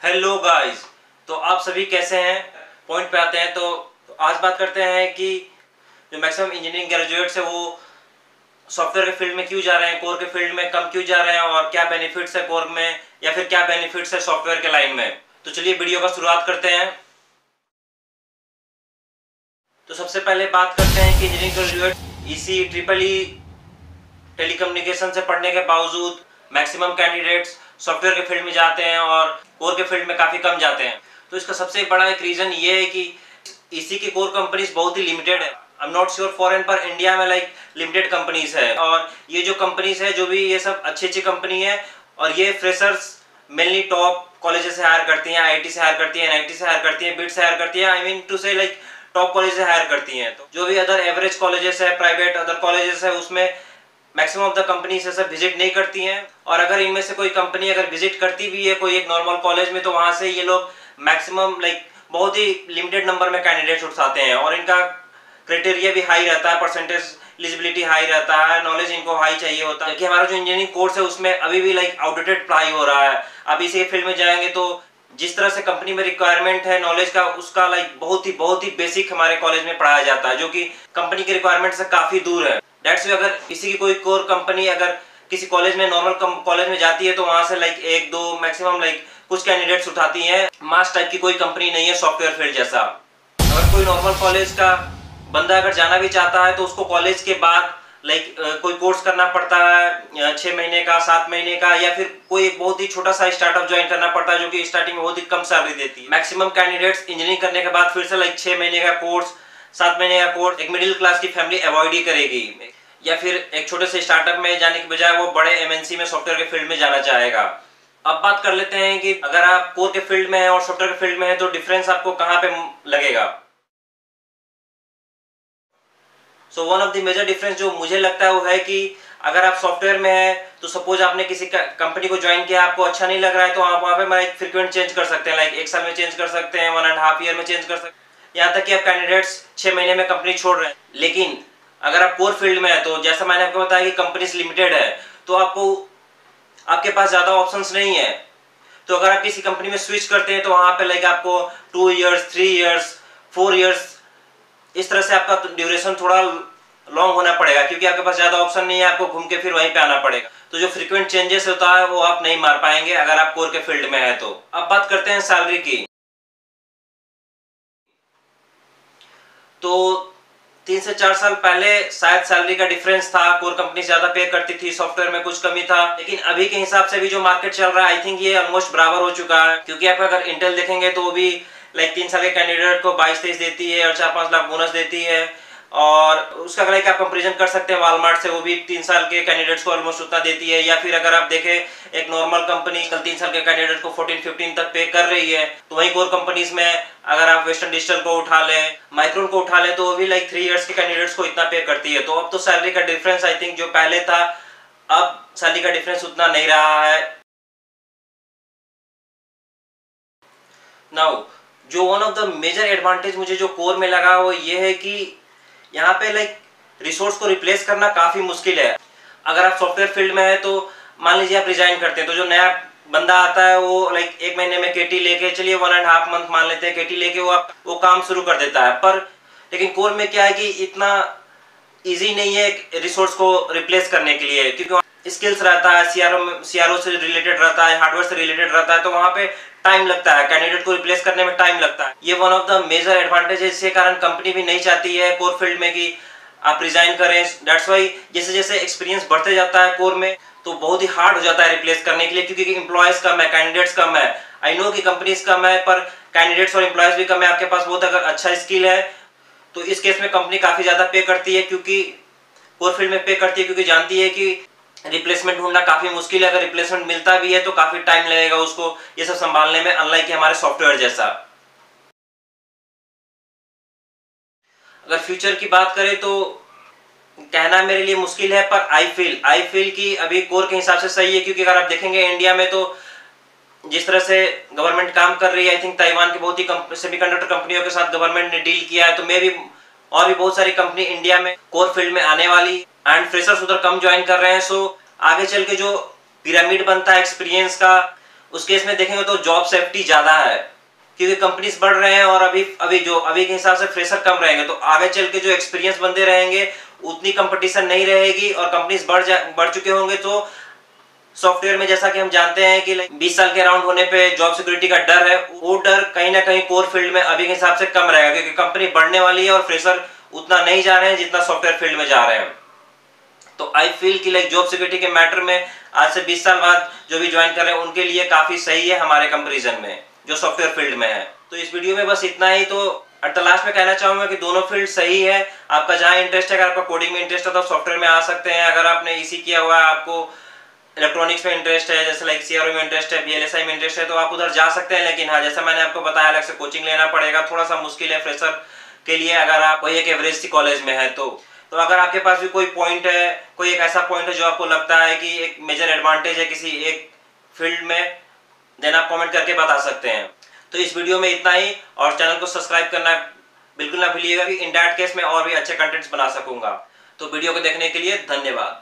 Hello guys. तो आप सभी कैसे हैं? पॉइंट पे आते हैं। तो आज बात करते हैं कि जो मैक्सिमम इंजीनियरिंग ग्रेजुएट्स है वो सॉफ्टवेयर के फील्ड में क्यों जा रहे हैं, कोर के फील्ड में कम क्यों जा रहे हैं, और क्या बेनिफिट्स है कोर में या फिर क्या बेनिफिट्स है सॉफ्टवेयर के लाइन में। तो चलिए वीडियो का शुरुआत करते हैं। तो सबसे पहले बात करते हैं कि engineering graduate EC triple E telecommunication से पढ़ने के बावजूद मैक्सिमम कैंडिडेट्स सॉफ्टवेयर के फील्ड में जाते हैं और कोर के फील्ड में काफ़ी कम जाते हैं। तो इसका सबसे बड़ा एक रीज़न ये है कि इसी की कोर कंपनीज बहुत ही लिमिटेड है। I am not sure foreign, पर इंडिया में लाइक लिमिटेड कंपनीज है, और ये जो कंपनीज है जो भी ये सब अच्छी अच्छी कंपनी है, और ये फ्रेशर्स मेनली टॉप कॉलेजेस से हायर करती हैं, आईआईटी से हायर करती हैं, एनआईटी से हायर करती हैं, बिट से हायर करती हैं, आई मीन टू से लाइक टॉप कॉलेज से हायर करती हैं। तो जो भी अदर एवरेज कॉलेजेस है, प्राइवेट अदर कॉलेजेस है, उसमें मैक्सिमम ऑफ द कंपनी से सब विजिट नहीं करती हैं। और अगर इनमें से कोई कंपनी अगर विजिट करती भी है कोई एक नॉर्मल कॉलेज में, तो वहाँ से ये लोग मैक्सिमम लाइक बहुत ही लिमिटेड नंबर में कैंडिडेट्स उठाते हैं, और इनका क्राइटेरिया भी हाई रहता है, परसेंटेज एलिजिबिलिटी हाई रहता है, नॉलेज इनको हाई चाहिए होता है। कि हमारा जो इंजीनियरिंग कोर्स है उसमें अभी भी लाइक आउटडेटेड पढ़ाई हो रहा है। आप इसी फील्ड में जाएंगे तो जिस तरह से कंपनी में रिक्वायरमेंट है नॉलेज का, उसका लाइक बहुत ही बेसिक हमारे कॉलेज में पढ़ाया जाता है, जो कि कंपनी के रिक्वायरमेंट से काफ़ी दूर है। डेट्स अगर किसी की कोई कोर कंपनी अगर किसी कॉलेज में नॉर्मल कॉलेज में जाती है तो वहां से लाइक एक दो मैक्सिमम लाइक कुछ कैंडिडेट्स उठाती हैं। मास टाइप की कोई कंपनी नहीं है सॉफ्टवेयर फील्ड जैसा। अगर कोई नॉर्मल कॉलेज का बंदा अगर जाना भी चाहता है तो उसको कॉलेज के बाद लाइक कोई कोर्स करना पड़ता है 6 महीने का, 7 महीने का, या फिर कोई बहुत ही छोटा सा स्टार्टअप ज्वाइन करना पड़ता है जो कि स्टार्टिंग में बहुत ही कम सैलरी देती है। मैक्सिमम कैंडिडेट्स इंजीनियरिंग करने के बाद फिर से लाइक 6 महीने का कोर्स, 7 महीने का कोर्स एक मिडिल क्लास की फैमिली अवॉइड ही करेगी, या फिर एक छोटे से स्टार्टअप में जाने के बजाय वो बड़े एमएनसी में सॉफ्टवेयर के फील्ड में जाना चाहेगा। अब बात कर लेते हैं कि अगर आप कोर के फील्ड में है और सॉफ्टवेयर के फील्ड में है तो डिफरेंस आपको कहां पे लगेगा। So one of the major difference जो मुझे लगता है वो है कि अगर आप सॉफ्टवेयर में है तो सपोज आपने किसी कंपनी को ज्वाइन किया, आपको अच्छा नहीं लग रहा है, तो आप वहाँ पे फ्रीक्वेंट चेंज कर सकते हैं, लाइक 1 साल में चेंज कर सकते हैं, 1.5 ईयर में चेंज कर सकते हैं, यहाँ तक कि आप कैंडिडेट्स 6 महीने में कंपनी छोड़ रहे हैं। लेकिन अगर आप कोर फील्ड में है तो जैसा मैंने आपको बताया कि कंपनीज लिमिटेड है, तो आपके पास ज़्यादा ऑप्शंस नहीं है। तो अगर आप किसी कंपनी में स्विच करते हैं तो वहाँ पे लाइक आपको 2 ईयर्स, 3 ईयर्स, 4 ईयर्स इस तरह से आपका ड्यूरेशन थोड़ा लॉन्ग होना पड़ेगा, क्योंकि आपके पास ज़्यादा ऑप्शन नहीं है, आपको घूम के फिर वहीं पे आना पड़ेगा। तो जो फ्रीक्वेंट चेंजेस होता है वो आप नहीं मार पाएंगे अगर आप कोर के फील्ड में है तो। अब बात करते हैं सैलरी की। तो 3 से 4 साल पहले शायद सैलरी का डिफरेंस था, कोर कंपनी ज्यादा पे करती थी, सॉफ्टवेयर में कुछ कमी था। लेकिन अभी के हिसाब से भी जो मार्केट चल रहा है आई थिंक ये ऑलमोस्ट बराबर हो चुका है, क्योंकि आप अगर इंटेल देखेंगे तो वो भी लाइक 3 साल के कैंडिडेट को 22-23 देती है और 4-5 लाख बोनस देती है। और उसका लाइक आप कंपेरिजन कर सकते हैं वालमार्ट से, वो भी 3 साल के कैंडिडेट्स को ऑलमोस्ट उतना देती है। या फिर अगर आप देखें एक नॉर्मल कंपनी कल 3 साल के कैंडिडेट को 14-15 तक पे कर रही है, तो वहीं कोर कंपनीज में अगर आप वेस्टर्न डिजिटल को उठा लें, माइक्रोन को उठा लें, तो वो भी लाइक 3 इयर्स के कैंडिडेट्स को इतना पे करती है। तो अब तो सैलरी का डिफरेंस आई थिंक जो पहले था, अब सैलरी का डिफरेंस उतना नहीं रहा है। नाउ जो one of the major advantage मुझे जो कोर में लगा वो ये है कि यहाँ पे लाइक रिसोर्स को रिप्लेस करना काफ़ी मुश्किल है। अगर आप सॉफ्टवेयर फील्ड में है तो मान लीजिए आप रिजाइन करते हैं, तो जो नया बंदा आता है वो लाइक 1 महीने में केटी लेके, चलिए 1.5 मंथ मान लेते हैं, केटी लेके वो काम शुरू कर देता है। पर लेकिन कोर में क्या है कि इतना ईजी नहीं है रिसोर्स को रिप्लेस करने के लिए, क्योंकि स्किल्स रहता है, सीआरओ से रिलेटेड रहता है, हार्डवेयर से रिलेटेड रहता है, तो वहाँ पे टाइम लगता है, कैंडिडेट को रिप्लेस करने में टाइम लगता है। ये one of the major advantage है, जिसके कारण कंपनी भी नहीं चाहती है कोर फील्ड में कि आप रिजाइन करें। दैट्स वाई जैसे जैसे एक्सपीरियंस बढ़ते जाता है कोर में तो बहुत ही हार्ड हो जाता है रिप्लेस करने के लिए, क्योंकि एम्प्लॉयज कम है, कैंडिडेट्स कम है। आई नो कि कंपनीज कम है पर कैंडिडेट्स और एम्प्लॉयज भी कम है। आपके पास बहुत अगर अच्छा स्किल है तो इस केस में कंपनी काफ़ी ज़्यादा पे करती है, क्योंकि कोर फील्ड में पे करती है, क्योंकि जानती है कि रिप्लेसमेंट ढूंढना काफ़ी मुश्किल है। अगर रिप्लेसमेंट मिलता भी है तो काफ़ी टाइम लगेगा उसको ये सब संभालने में, अनलाइक हमारे सॉफ्टवेयर जैसा। अगर फ्यूचर की बात करें तो कहना मेरे लिए मुश्किल है, पर आई फील कि अभी कोर के हिसाब से सही है, क्योंकि अगर आप देखेंगे इंडिया में तो जिस तरह से गवर्नमेंट काम कर रही है, आई थिंक ताइवान की बहुत ही सेमीकंडक्टर कंपनियों के साथ गवर्नमेंट ने डील किया है, तो मे भी और भी बहुत सारी कंपनी इंडिया में कोर फील्ड में आने वाली, एंड फ्रेशर्स उधर कम ज्वाइन कर रहे हैं। सो आगे चल के जो पिरामिड बनता है एक्सपीरियंस का, उस केस में देखेंगे तो जॉब सेफ्टी ज़्यादा है, क्योंकि कंपनीज बढ़ रहे हैं और अभी के हिसाब से फ्रेशर कम रहेंगे, तो आगे चल के जो एक्सपीरियंस बंदे रहेंगे उतनी कंपटीशन नहीं रहेगी और कंपनीज बढ़ चुके होंगे। तो सॉफ्टवेयर में जैसा कि हम जानते हैं कि 20 साल के अराउंड होने पे जॉब सिक्योरिटी का डर है, वो डर कहीं ना कहीं कोर फील्ड में अभी के हिसाब से कम रहेगा, क्योंकि कंपनी बढ़ने वाली है और फ्रेशर उतना नहीं जा रहे हैं जितना सॉफ्टवेयर फील्ड में जा रहे हैं। तो आई फील कि जॉब सिक्योरिटी के मैटर में आज से 20 साल बाद जो भी ज्वाइन कर रहे हैं उनके लिए काफी सही है हमारे कंपेरिजन में जो सॉफ्टवेयर फील्ड में है। तो इस वीडियो में बस इतना ही। तो एट द लास्ट में कहना चाहूंगा कि दोनों फील्ड सही है, आपका जहां इंटरेस्ट है, अगर आपका कोडिंग में इंटरेस्ट है तो सॉफ्टवेयर में आ सकते हैं। अगर आपने ईसी किया हुआ है, आपको इलेक्ट्रॉनिक्स में इंटरेस्ट है, जैसे लाइक सीआरओ में इंटरेस्ट है, बीएलएसआई में इंटरेस्ट है, तो आप उधर जा सकते हैं। लेकिन हाँ, जैसा मैंने आपको बताया, अलग से कोचिंग लेना पड़ेगा, थोड़ा सा मुश्किल है फ्रेशर के लिए अगर आप कोई एक एवरेज सी कॉलेज में है तो अगर आपके पास भी कोई पॉइंट है, कोई एक ऐसा पॉइंट है जो आपको लगता है कि एक मेजर एडवांटेज है किसी एक फील्ड में, देन आप कमेंट करके बता सकते हैं। तो इस वीडियो में इतना ही, और चैनल को सब्सक्राइब करना बिल्कुल ना भूलिएगा कि इन दैट केस में और भी अच्छे कंटेंट्स बना सकूंगा। तो वीडियो को देखने के लिए धन्यवाद।